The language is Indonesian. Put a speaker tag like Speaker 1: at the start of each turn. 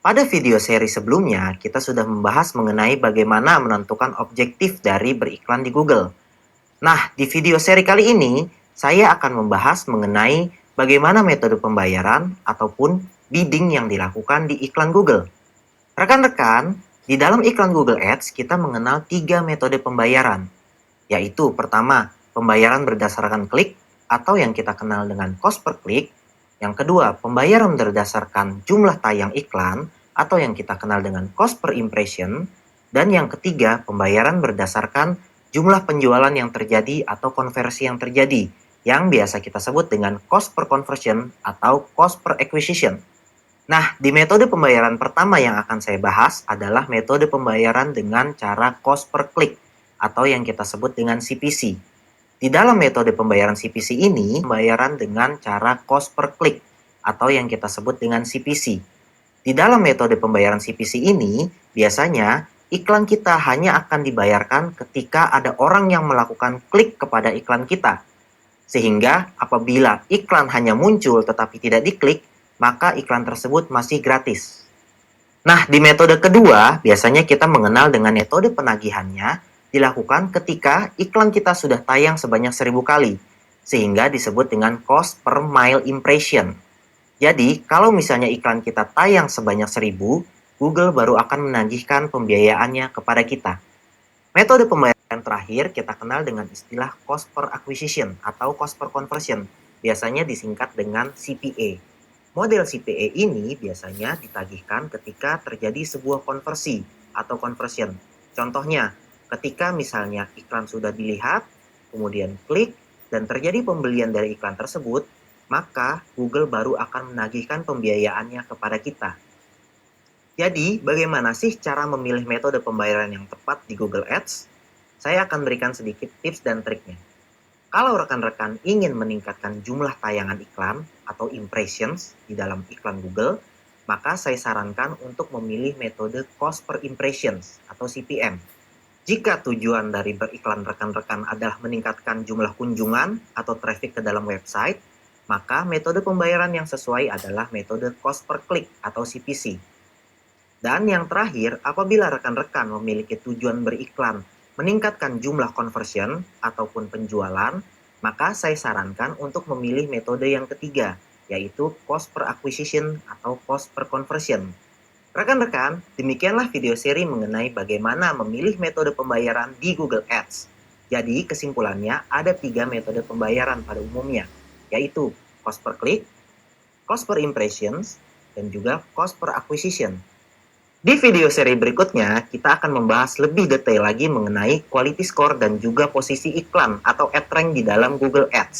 Speaker 1: Pada video seri sebelumnya, kita sudah membahas mengenai bagaimana menentukan objektif dari beriklan di Google. Nah, di video seri kali ini, saya akan membahas mengenai bagaimana metode pembayaran ataupun bidding yang dilakukan di iklan Google. Rekan-rekan, di dalam iklan Google Ads, kita mengenal 3 metode pembayaran, yaitu pertama, pembayaran berdasarkan klik atau yang kita kenal dengan cost per klik. Yang kedua, pembayaran berdasarkan jumlah tayang iklan atau yang kita kenal dengan cost per impression. Dan yang ketiga, pembayaran berdasarkan jumlah penjualan yang terjadi atau konversi yang terjadi, yang biasa kita sebut dengan cost per conversion atau cost per acquisition. Nah, di metode pembayaran pertama yang akan saya bahas adalah metode pembayaran dengan cara cost per klik atau yang kita sebut dengan CPC. Di dalam metode pembayaran CPC ini, pembayaran dengan cara cost per klik atau yang kita sebut dengan CPC. Di dalam metode pembayaran CPC ini, biasanya iklan kita hanya akan dibayarkan ketika ada orang yang melakukan klik kepada iklan kita. Sehingga apabila iklan hanya muncul tetapi tidak diklik, maka iklan tersebut masih gratis. Nah, di metode kedua, biasanya kita mengenal dengan metode penagihannya dilakukan ketika iklan kita sudah tayang sebanyak 1000 kali, sehingga disebut dengan cost per mile impression. Jadi, kalau misalnya iklan kita tayang sebanyak 1000, Google baru akan menagihkan pembiayaannya kepada kita. Metode pembayaran terakhir kita kenal dengan istilah cost per acquisition atau cost per conversion, biasanya disingkat dengan CPA. Model CPA ini biasanya ditagihkan ketika terjadi sebuah konversi atau conversion. Contohnya, ketika misalnya iklan sudah dilihat, kemudian klik, dan terjadi pembelian dari iklan tersebut, maka Google baru akan menagihkan pembiayaannya kepada kita. Jadi, bagaimana sih cara memilih metode pembayaran yang tepat di Google Ads? Saya akan berikan sedikit tips dan triknya. Kalau rekan-rekan ingin meningkatkan jumlah tayangan iklan atau impressions di dalam iklan Google, maka saya sarankan untuk memilih metode cost per impressions atau CPM. Jika tujuan dari beriklan rekan-rekan adalah meningkatkan jumlah kunjungan atau traffic ke dalam website, maka metode pembayaran yang sesuai adalah metode cost per click atau CPC. Dan yang terakhir, apabila rekan-rekan memiliki tujuan beriklan meningkatkan jumlah conversion ataupun penjualan, maka saya sarankan untuk memilih metode yang ketiga, yaitu cost per acquisition atau cost per conversion. Rekan-rekan, demikianlah video seri mengenai bagaimana memilih metode pembayaran di Google Ads. Jadi kesimpulannya ada 3 metode pembayaran pada umumnya, yaitu cost per click, cost per impressions, dan juga cost per acquisition. Di video seri berikutnya, kita akan membahas lebih detail lagi mengenai quality score dan juga posisi iklan atau ad rank di dalam Google Ads.